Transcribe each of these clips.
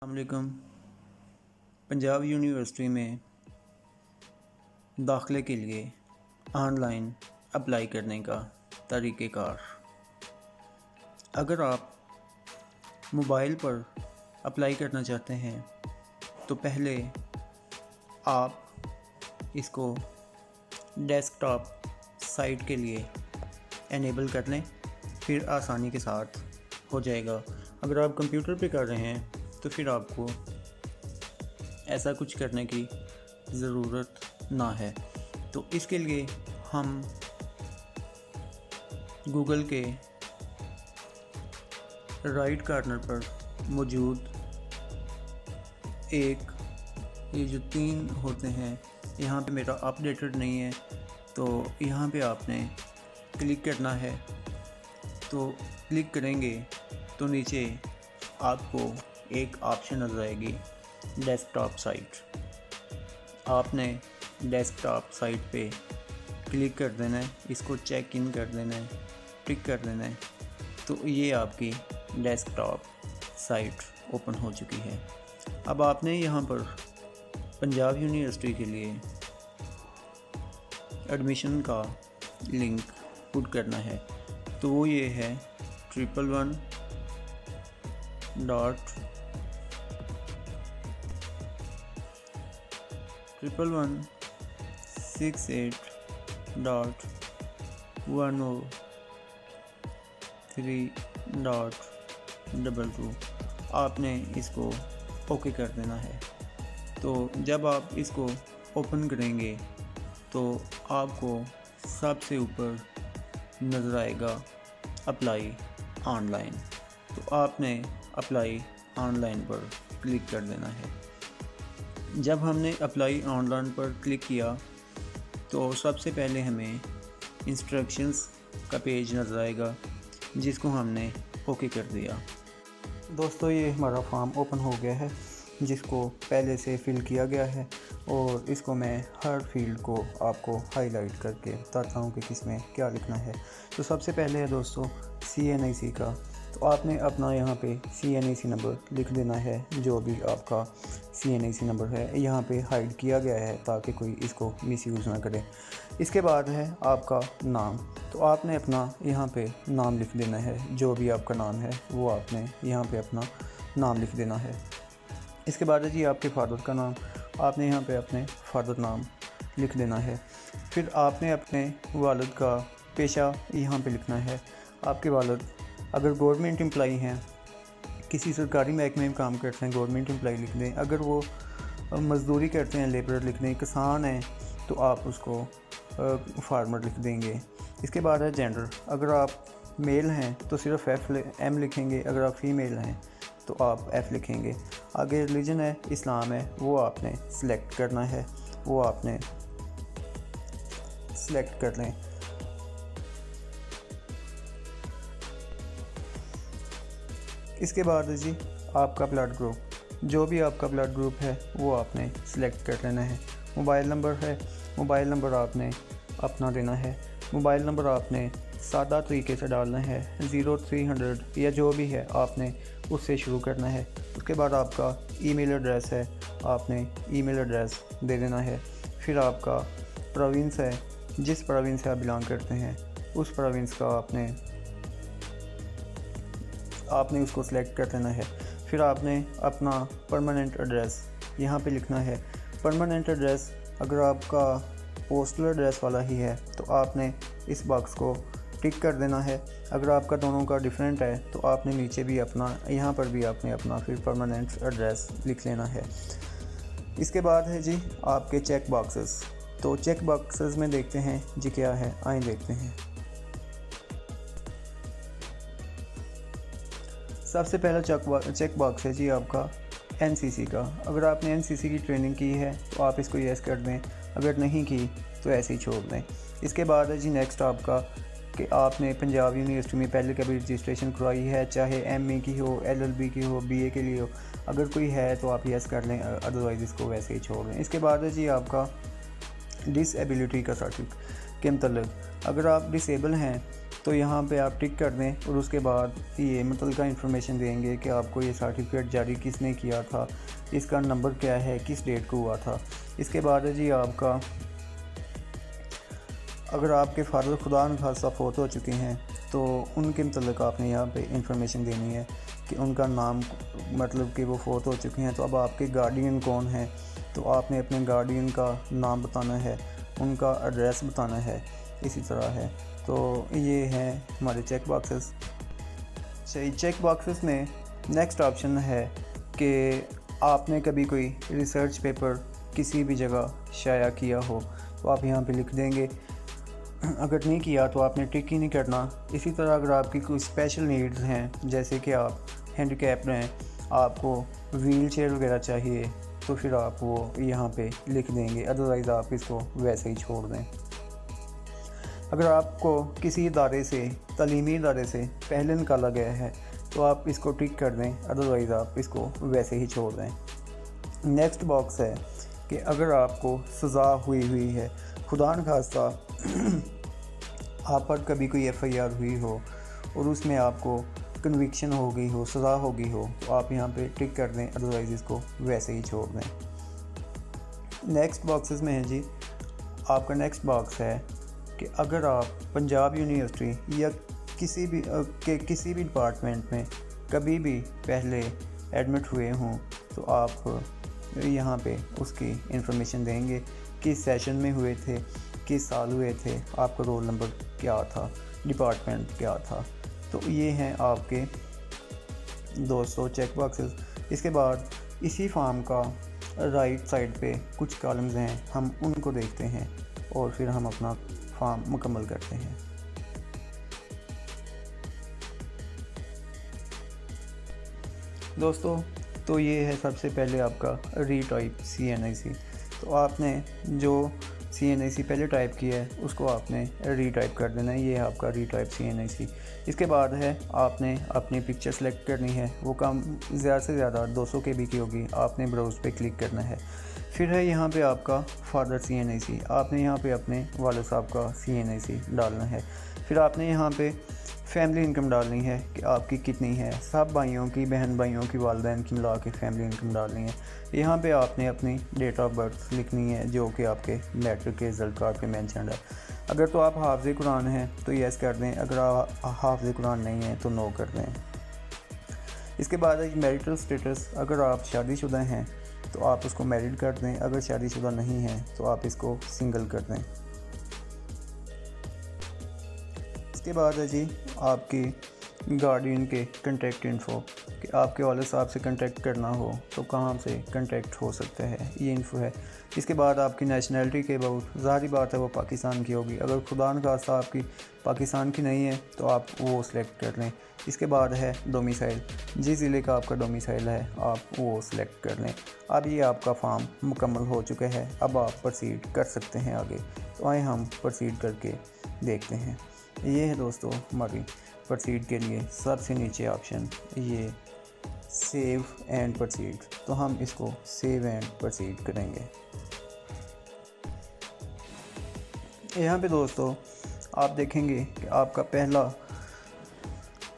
अस्सलामुअलैकुम। पंजाब यूनिवर्सिटी में दाखिले के लिए ऑनलाइन अप्लाई करने का तरीक़ेकार। अगर आप मोबाइल पर अप्लाई करना चाहते हैं तो पहले आप इसको डेस्कटॉप साइट के लिए एनेबल कर लें, फिर आसानी के साथ हो जाएगा। अगर आप कंप्यूटर पे कर रहे हैं तो फिर आपको ऐसा कुछ करने की ज़रूरत ना है। तो इसके लिए हम गूगल के राइट कॉर्नर पर मौजूद ये जो 3 होते हैं, यहाँ पे मेरा अपडेटेड नहीं है तो यहाँ पे आपने क्लिक करना है। तो क्लिक करेंगे तो नीचे आपको एक ऑप्शन नज़र आएगी डेस्कटॉप साइट। आपने डेस्कटॉप साइट पे क्लिक कर देना है, इसको चेक इन कर देना है, टिक कर देना है। तो ये आपकी डेस्कटॉप साइट ओपन हो चुकी है। अब आपने यहाँ पर पंजाब यूनिवर्सिटी के लिए एडमिशन का लिंक पुट करना है। तो वो ये है 11168.103.22 आपने इसको ओके कर देना है। तो जब आप इसको ओपन करेंगे तो आपको सबसे ऊपर नज़र आएगा अप्लाई ऑनलाइन। तो आपने अप्लाई ऑनलाइन पर क्लिक कर देना है। जब हमने अप्लाई ऑनलाइन पर क्लिक किया तो सबसे पहले हमें इंस्ट्रक्शंस का पेज नज़र आएगा, जिसको हमने ओके कर दिया। दोस्तों, ये हमारा फॉर्म ओपन हो गया है, जिसको पहले से फिल किया गया है और इसको मैं हर फील्ड को आपको हाईलाइट करके बताता हूँ कि किस में क्या लिखना है। तो सबसे पहले है दोस्तों CNIC का। तो आपने अपना यहाँ पे CNIC नंबर लिख देना है, जो भी आपका CNIC नंबर है। यहाँ पे हाइड किया गया है ताकि कोई इसको मिसयूज़ ना करे। इसके बाद है आपका नाम। तो आपने अपना यहाँ पे नाम लिख देना है, जो भी आपका नाम है वो आपने यहाँ पे अपना नाम लिख देना है। इसके बाद है जी आपके फादर का नाम। आपने यहाँ पे अपने फादर नाम लिख देना है। फिर आपने अपने वालिद का पेशा यहाँ पे लिखना है। आपके वालिद अगर गवर्नमेंट एम्प्लॉई हैं, किसी सरकारी महकमे में काम करते हैं, गवर्नमेंट एम्प्लॉई लिख दें। अगर वो मज़दूरी करते हैं, लेबरर लिख दें। किसान हैं तो आप उसको फार्मर लिख देंगे। इसके बाद है जेंडर। अगर आप मेल हैं तो सिर्फ M लिखेंगे, अगर आप फीमेल हैं तो आप F लिखेंगे। आगे रिलीजन है इस्लाम है, वो आपने सिलेक्ट करना है, वो आपने सिलेक्ट कर लें। इसके बाद है जी आपका ब्लड ग्रुप। जो भी आपका ब्लड ग्रुप है वो आपने सिलेक्ट कर लेना है। मोबाइल नंबर है, मोबाइल नंबर आपने अपना देना है। मोबाइल नंबर आपने सादा तरीके से डालना है, 0300 या जो भी है आपने उससे शुरू करना है। उसके बाद आपका ईमेल एड्रेस है, आपने ईमेल एड्रेस दे देना है। फिर आपका प्रोविंस है, जिस प्रोविंस से आप बिलोंग करते हैं उस प्रोविंस का आपने उसको सिलेक्ट कर देना है। फिर आपने अपना परमानेंट एड्रेस यहाँ पे लिखना है। परमानेंट एड्रेस अगर आपका पोस्टल एड्रेस वाला ही है तो आपने इस बॉक्स को टिक कर देना है। अगर आपका दोनों का डिफरेंट है तो आपने नीचे भी अपना, यहाँ पर भी आपने अपना फिर परमानेंट एड्रेस लिख लेना है। इसके बाद है जी आपके चेक बॉक्सेस। तो चेक बॉक्सेस में देखते हैं जी क्या है, आए देखते हैं। सबसे पहला चेक बॉक्स है जी आपका NCC का। अगर आपने NCC की ट्रेनिंग की है तो आप इसको यस कर दें, अगर नहीं की तो ऐसे ही छोड़ दें। इसके बाद है जी नेक्स्ट आपका कि आपने पंजाब यूनिवर्सिटी में पहले कभी रजिस्ट्रेशन करवाई है, चाहे MA की हो, LLB की हो, BA के लिए हो। अगर कोई है तो आप यस कर लें, अदरवाइज़ इसको वैसे ही छोड़ दें। इसके बाद है जी आपका डिसेबिलिटी का सर्टिफिकेट के मतलब अगर आप डिसेबल हैं तो यहाँ पे आप टिक कर दें और उसके बाद ये मुतल्लिका इन्फॉर्मेशन देंगे कि आपको ये सर्टिफिकेट जारी किसने किया था, इसका नंबर क्या है, किस डेट को हुआ था। इसके बाद है जी आपका, अगर आपके फादर खुदा न खास्ता फ़ौत हो चुके हैं तो उनके मतलब आपने यहाँ पे इंफॉर्मेशन देनी है कि उनका नाम, मतलब कि वो फ़ौत हो चुके हैं। तो अब आपके गार्डियन कौन है, तो आपने अपने गार्डियन का नाम बताना है, उनका एड्रेस बताना है, इसी तरह है। तो ये हैं हमारे चेक बॉक्सेस। सही, चेक बॉक्सेस में नेक्स्ट ऑप्शन है कि आपने कभी कोई रिसर्च पेपर किसी भी जगह शाया किया हो, तो आप यहाँ पे लिख देंगे। अगर नहीं किया तो आपने टिक ही नहीं करना। इसी तरह अगर आपकी कोई स्पेशल नीड्स हैं, जैसे कि आप हैंडीकैप हैं, आपको व्हील चेयर वगैरह चाहिए, तो फिर आप वो यहाँ पे लिख देंगे, अदरवाइज़ आप इसको वैसे ही छोड़ दें। अगर आपको किसी इदारे से, तालीमी इदारे से पहले निकाला गया है तो आप इसको टिक कर दें, अदरवाइज़ आप इसको वैसे ही छोड़ दें। नेक्स्ट बॉक्स है कि अगर आपको सज़ा हुई है, खुदा न खास्ता आप पर कभी कोई FIR हुई हो और उसमें आपको कन्विक्शन हो गई हो, सज़ा हो गई हो, तो आप यहाँ पे टिक कर दें, अदरवाइज़ इसको वैसे ही छोड़ दें। नेक्स्ट बॉक्सेस में है जी, आपका नेक्स्ट बॉक्स है कि अगर आप पंजाब यूनिवर्सिटी या किसी भी डिपार्टमेंट में कभी भी पहले एडमिट हुए हों, तो आप यहाँ पे उसकी इंफॉर्मेशन देंगे, किस सेशन में हुए थे, किस साल हुए थे, आपका रोल नंबर क्या था, डिपार्टमेंट क्या था। तो ये हैं आपके 200 चेक बॉक्सेस। इसके बाद इसी फॉर्म का राइट साइड पे कुछ कॉलम्स हैं, हम उनको देखते हैं और फिर हम अपना फॉर्म मुकम्मल करते हैं। दोस्तों, तो ये है सबसे पहले आपका रीटाइप CNIC। तो आपने जो CNIC पहले टाइप किया है उसको आपने रीटाइप कर देना है, ये है आपका रीटाइप CNIC। इसके बाद है आपने अपनी पिक्चर सेलेक्ट करनी है, वो काम ज़्यादा से ज़्यादा 200 KB की होगी, आपने ब्राउज़ पे क्लिक करना है। फिर है यहाँ पे आपका फादर CNIC, आपने यहाँ पे अपने वालिद साहब का CNIC डालना है। फिर आपने यहाँ पे फैमिली इनकम डालनी है कि आपकी कितनी है, सब भाइयों की, बहन भाइयों की, वालिदैन की मिला के फैमिली इनकम डालनी है। यहाँ पे आपने अपनी डेट ऑफ बर्थ लिखनी है जो कि आपके मैट्रिक के रिज़ल्ट कार्ड पे मेंशन है। अगर तो आप हाफ़िज़ कुरान हैं तो यस कर दें, अगर आप हाफ़िज़ कुरान नहीं हैं तो नो कर दें। इसके बाद है मैरिटल स्टेटस, अगर आप शादीशुदा हैं तो आप उसको मैरिड कर दें, अगर शादीशुदा नहीं हैं तो आप इसको सिंगल कर दें। इसके बाद है जी आपकी गार्डियन के कंटेक्ट इन्फो, कि आपके वालिद साहब से कंटेक्ट करना हो तो कहाँ से कंटेक्ट हो सकता है, ये इन्फो है। इसके बाद आपकी नेशनैलिटी के अबाउट, ज़ाहिर बात है वो पाकिस्तान की होगी, अगर खुदा न खास्ता आपकी पाकिस्तान की नहीं है तो आप वो सिलेक्ट कर लें। इसके बाद है डोमिसाइल, जिस ज़िले का आपका डोमिसाइल है आप वो सिलेक्ट कर लें। अब ये आपका फॉर्म मुकम्मल हो चुका है, अब आप प्रोसीड कर सकते हैं आगे। तो आए हम प्रोसीड करके देखते हैं। ये है दोस्तों हमारी प्रोसीड के लिए सबसे नीचे ऑप्शन, ये सेव एंड प्रोसीड। तो हम इसको सेव एंड प्रोसीड करेंगे। यहाँ पे दोस्तों आप देखेंगे कि आपका पहला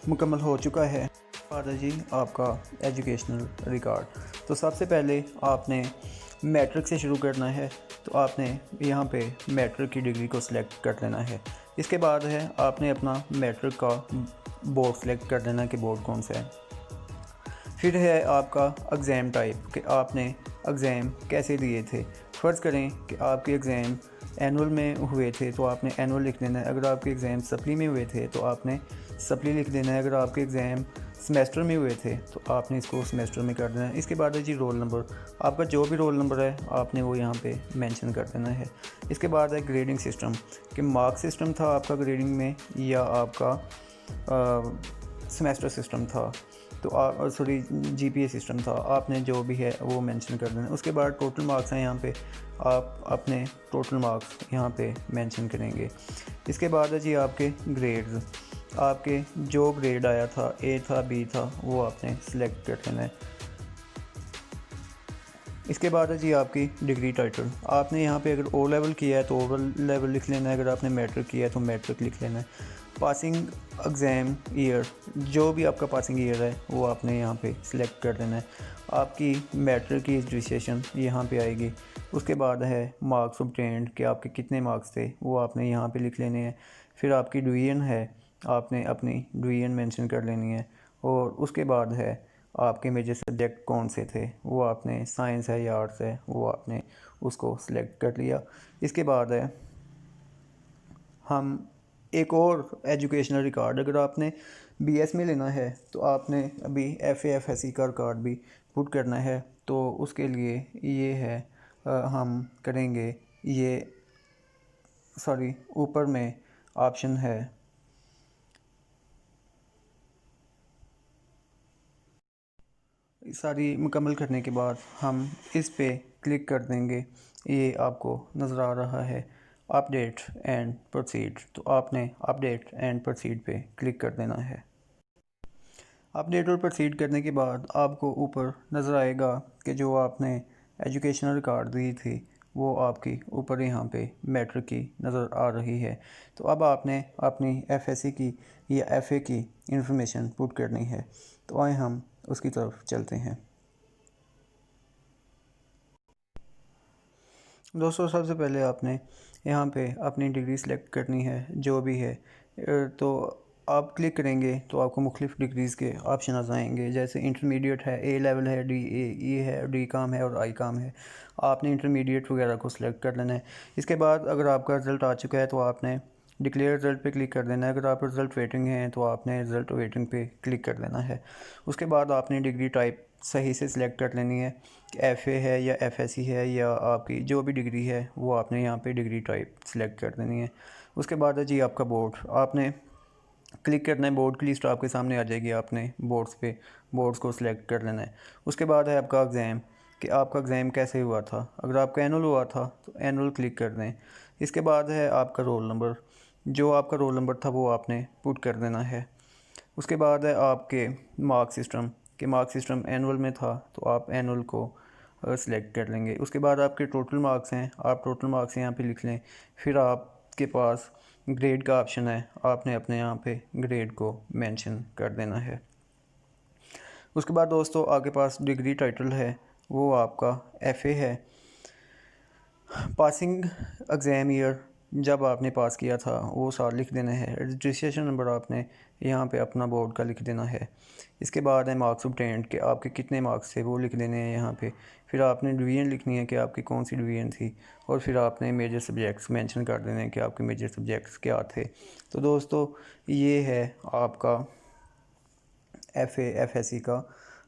मुकम्मल हो चुका है। बाद है जी आपका एजुकेशनल रिकॉर्ड। तो सबसे पहले आपने मैट्रिक से शुरू करना है, तो आपने यहाँ पे मैट्रिक की डिग्री को सिलेक्ट कर लेना है। इसके बाद है आपने अपना मैट्रिक का बोर्ड सेलेक्ट कर देना कि बोर्ड कौन सा है। फिर है आपका एग्ज़ाम टाइप, कि आपने एग्ज़ाम कैसे दिए थे। फ़र्ज़ करें कि आपके एग्ज़ाम एनुअल में हुए थे तो आपने एनुअल लिख देना है, अगर आपके एग्ज़ाम सप्ली में हुए थे तो आपने सप्ली लिख देना है, अगर आपके एग्ज़ाम सेमेस्टर में हुए थे तो आपने इसको सेमेस्टर में कर देना है। इसके बाद है जी रोल नंबर, आपका जो भी रोल नंबर है आपने वो यहाँ पे मेंशन कर देना है। इसके बाद है ग्रेडिंग सिस्टम, कि मार्क सिस्टम था आपका ग्रेडिंग में या आपका सेमेस्टर सिस्टम था, तो सॉरी GPA सिस्टम था, आपने जो भी है वो मेंशन कर देना। उसके बाद टोटल मार्क्स हैं, यहाँ पे आप अपने टोटल मार्क्स यहाँ पे मेंशन करेंगे। इसके बाद है जी आपके ग्रेड्स, आपके जो ग्रेड आया था, A था, B था, वो आपने सेलेक्ट कर देना है। इसके बाद है जी आपकी डिग्री टाइटल, आपने यहाँ पे अगर O लेवल किया है तो O लेवल लिख लेना है, अगर आपने मैट्रिक किया है तो मैट्रिक लिख लेना है। पासिंग एग्ज़ाम ईयर, जो भी आपका पासिंग ईयर है वो आपने यहाँ पे सिलेक्ट कर देना है। आपकी मैट्रिक की रजिस्ट्रेशन यहाँ पे आएगी। उसके बाद है मार्क्स ऑब्टेन्ड, कि आपके कितने मार्क्स थे वो आपने यहाँ पे लिख लेने हैं। फिर आपकी डिवीज़न है, आपने अपनी डिवीज़न मेंशन कर लेनी है। और उसके बाद है आपके मेजर सब्जेक्ट कौन से थे, वो आपने साइंस है या आर्ट्स है वो आपने उसको सिलेक्ट कर लिया। इसके बाद है हम एक और एजुकेशनल रिकॉर्ड, अगर आपने बीएस में लेना है तो आपने अभी एफएसी का रिकॉर्ड भी पुट करना है। तो उसके लिए ये है हम करेंगे ये, सॉरी ऊपर में ऑप्शन है सारी मुकम्मल करने के बाद हम इस पे क्लिक कर देंगे। ये आपको नज़र आ रहा है अपडेट एंड प्रोसीड, तो आपने अपडेट एंड प्रोसीड पे क्लिक कर देना है। अपडेट और प्रोसीड करने के बाद आपको ऊपर नज़र आएगा कि जो आपने एजुकेशनल कार्ड दी थी वो आपकी ऊपर यहाँ पे मैट्रिक की नज़र आ रही है। तो अब आपने अपनी एफएससी की या एफए की इंफॉर्मेशन पुट करनी है। तो आए हम उसकी तरफ चलते हैं। दोस्तों, सबसे पहले आपने यहाँ पे अपनी डिग्री सेलेक्ट करनी है जो भी है। तो आप क्लिक करेंगे तो आपको मुख्तलिफ़ डिग्रीज़ के ऑप्शन आ जाएंगे, जैसे इंटरमीडिएट है, ए लेवल है, डी ए है, डी काम है और आई काम है। आपने इंटरमीडिएट वगैरह को सिलेक्ट कर लेना है। इसके बाद अगर आपका रिज़ल्ट आ चुका है तो आपने डिक्लेयर रिज़ल्ट पे क्लिक कर देना है। अगर आप रिज़ल्ट वेटिंग हैं तो आपने रिज़ल्ट वेटिंग पे क्लिक कर देना है। उसके बाद आपने डिग्री टाइप सही से सिलेक्ट कर लेनी है, एफ़ए है या एफएससी है या आपकी जो भी डिग्री है वो आपने यहाँ पे डिग्री टाइप सिलेक्ट कर देनी है। उसके बाद है जी आपका बोर्ड, आपने क्लिक करना है, बोर्ड की लिस्ट आपके सामने आ जाएगी, आपने बोर्ड्स पे बोर्ड्स को सिलेक्ट कर लेना है। उसके बाद है आपका एग्ज़ाम, कि आपका एग्ज़ाम कैसे हुआ था। अगर आपका एनुअल हुआ था तो एनुअल क्लिक कर दें। इसके बाद है आपका रोल नंबर, जो आपका रोल नंबर था वो आपने पुट कर देना है। उसके बाद है आपके मार्क सिस्टम, कि मार्क सिस्टम एनुअल में था तो आप एनुअल को सिलेक्ट कर लेंगे। उसके बाद आपके टोटल मार्क्स हैं, आप टोटल मार्क्स यहाँ पे लिख लें। फिर आपके पास ग्रेड का ऑप्शन है, आपने अपने यहाँ पे ग्रेड को मेंशन कर देना है। उसके बाद दोस्तों आपके पास डिग्री टाइटल है, वो आपका एफ़ए है। पासिंग एग्ज़ाम ईयर, जब आपने पास किया था वो साल लिख देना है। रजिस्ट्रेशन नंबर आपने यहाँ पे अपना बोर्ड का लिख देना है। इसके बाद है मार्क्स ऑब्टेन्ड, कि आपके कितने मार्क्स थे वो लिख देने हैं यहाँ पे। फिर आपने डिवीज़न लिखनी है कि आपकी कौन सी डिवीज़न थी। और फिर आपने मेजर सब्जेक्ट्स मेंशन कर देने हैं कि आपके मेजर सब्जेक्ट्स क्या थे। तो दोस्तों ये है आपका एफएससी का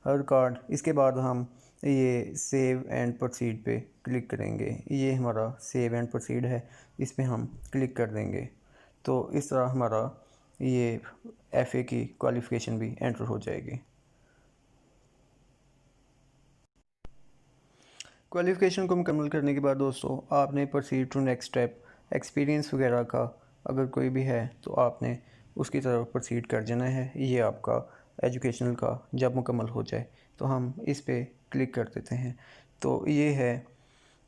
रिकॉर्ड। इसके बाद हम ये सेव एंड प्रोसीड पे क्लिक करेंगे। ये हमारा सेव एंड प्रोसीड है, इस पे हम क्लिक कर देंगे। तो इस तरह हमारा ये एफए की क्वालिफ़िकेशन भी एंटर हो जाएगी। क्वालिफ़िकेशन को मुकम्मल करने के बाद दोस्तों आपने proceed to next step, experience वगैरह का अगर कोई भी है तो आपने उसकी तरफ प्रोसीड कर जाना है। ये आपका एजुकेशनल का जब मुकम्मल हो जाए तो हम इस पे क्लिक कर देते हैं। तो ये है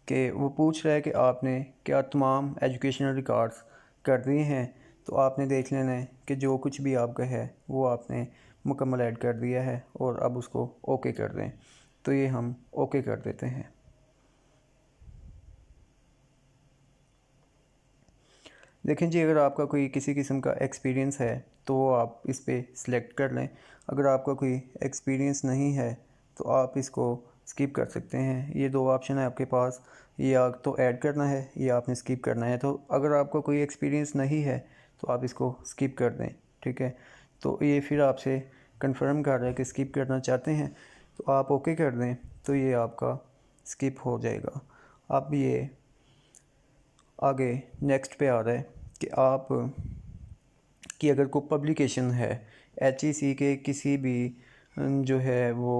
कि वो पूछ रहा है कि आपने क्या तमाम एजुकेशनल रिकॉर्ड्स कर दिए हैं। तो आपने देख लेना है कि जो कुछ भी आपका है वो आपने मुकम्मल ऐड कर दिया है और अब उसको ओके कर दें। तो ये हम ओके कर देते हैं। देखें जी, अगर आपका कोई किसी किस्म का एक्सपीरियंस है तो वो आप इस पे सिलेक्ट कर लें। अगर आपका कोई एक्सपीरियंस नहीं है तो आप इसको स्किप कर सकते हैं। ये दो ऑप्शन है आपके पास, या तो ऐड करना है या आपने स्किप करना है। तो अगर आपका कोई एक्सपीरियंस नहीं है तो आप इसको स्किप कर दें, ठीक है। तो ये फिर आपसे कंफर्म कर रहा है कि स्किप करना चाहते हैं तो आप ओके कर दें, तो ये आपका स्किप हो जाएगा। अब ये आगे नेक्स्ट पे आ रहा है कि आप कि अगर कोई पब्लिकेशन है एचईसी के किसी भी जो है वो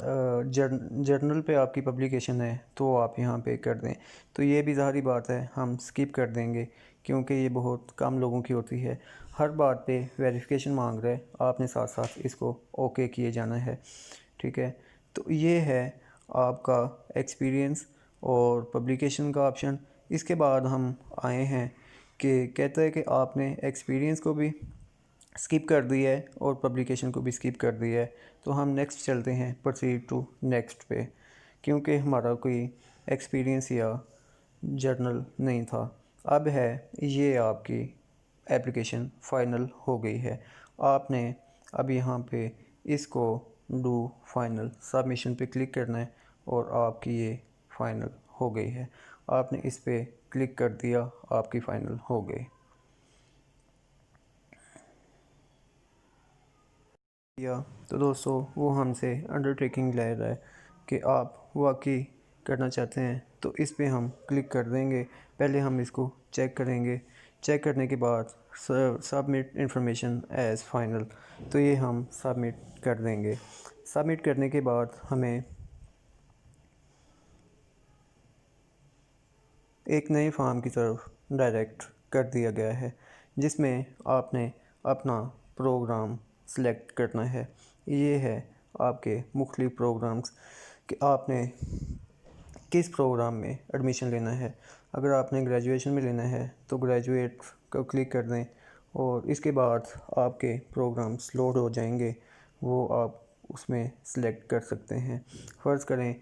जर्नल पे आपकी पब्लिकेशन है तो आप यहाँ पे कर दें। तो ये भी ज़ाहिर बात है हम स्किप कर देंगे, क्योंकि ये बहुत कम लोगों की होती है। हर बात पे वेरिफिकेशन मांग रहा है, आपने साथ साथ इसको ओके किए जाना है, ठीक है। तो ये है आपका एक्सपीरियंस और पब्लिकेशन का ऑप्शन। इसके बाद हम आए हैं कि कहता है कि आपने एक्सपीरियंस को भी स्किप कर दिया है और पब्लिकेशन को भी स्किप कर दिया है। तो हम नेक्स्ट चलते हैं, प्रोसीड टू नेक्स्ट पे, क्योंकि हमारा कोई एक्सपीरियंस या जर्नल नहीं था। अब है ये आपकी एप्लीकेशन फ़ाइनल हो गई है। आपने अब यहाँ पे इसको डू फाइनल सबमिशन पे क्लिक करना है और आपकी ये फ़ाइनल हो गई है। आपने इस पे क्लिक कर दिया, आपकी फ़ाइनल हो गई। या तो दोस्तों वो हमसे अंडरटेकिंग ले रहा है कि आप वाकई करना चाहते हैं, तो इस पे हम क्लिक कर देंगे। पहले हम इसको चेक करेंगे। चेक करने के बाद सबमिट इंफॉर्मेशन एज़ फाइनल, तो ये हम सबमिट कर देंगे। सबमिट करने के बाद हमें एक नए फार्म की तरफ डायरेक्ट कर दिया गया है, जिसमें आपने अपना प्रोग्राम सेलेक्ट करना है। ये है आपके मुख्तलिफ प्रोग्राम्स कि आपने किस प्रोग्राम में एडमिशन लेना है। अगर आपने ग्रेजुएशन में लेना है तो ग्रेजुएट को क्लिक कर दें और इसके बाद आपके प्रोग्राम्स लोड हो जाएंगे, वो आप उसमें सेलेक्ट कर सकते हैं। फ़र्ज़ करें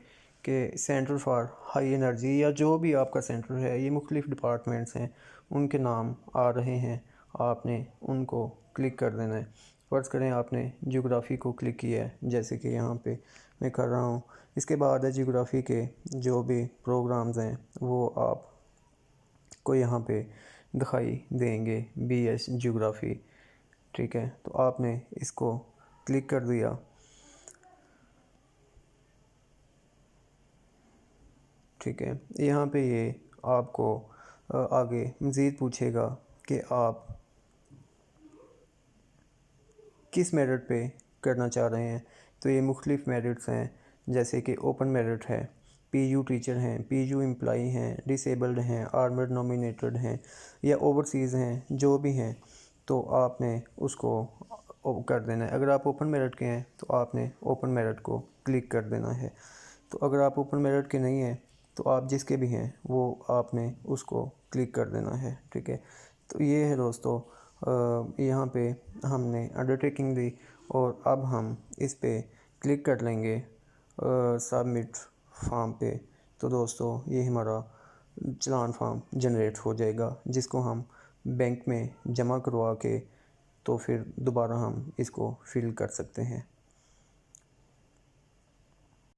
कि सेंटर फॉर हाई एनर्जी या जो भी आपका सेंटर है, ये मुख्तलिफ डिपार्टमेंट्स हैं, उनके नाम आ रहे हैं, आपने उनको क्लिक कर देना है। फ़र्ज़ करें आपने ज्योग्राफ़ी को क्लिक किया है, जैसे कि यहाँ पे मैं कर रहा हूँ। इसके बाद है ज्योग्राफ़ी के जो भी प्रोग्राम्स हैं वो आप को यहाँ पे दिखाई देंगे, बीएस ज्योग्राफ़ी। ठीक है, तो आपने इसको क्लिक कर दिया। ठीक है, यहाँ पे ये आपको आगे मज़ीद पूछेगा कि आप किस मेरिट पे करना चाह रहे हैं। तो ये मुख्तलिफ मेरिट्स हैं, जैसे कि ओपन मेरिट है, पीयू टीचर हैं, पीयू एम्प्लॉई हैं, डिसेबल्ड हैं, आर्मर्ड नॉमिनेटेड हैं या ओवरसीज़ हैं, जो भी हैं, तो आपने उसको कर देना है। अगर आप ओपन मेरिट के हैं तो आपने ओपन मेरिट को क्लिक कर देना है। तो अगर आप ओपन मेरिट के नहीं हैं तो आप जिसके भी हैं वो आपने उसको क्लिक कर देना है। ठीक है, तो ये है दोस्तों, यहाँ पे हमने अंडरटेकिंग दी और अब हम इस पे क्लिक कर लेंगे सबमिट फॉर्म पे। तो दोस्तों ये हमारा चलान फॉर्म जनरेट हो जाएगा, जिसको हम बैंक में जमा करवा के तो फिर दोबारा हम इसको फिल कर सकते हैं।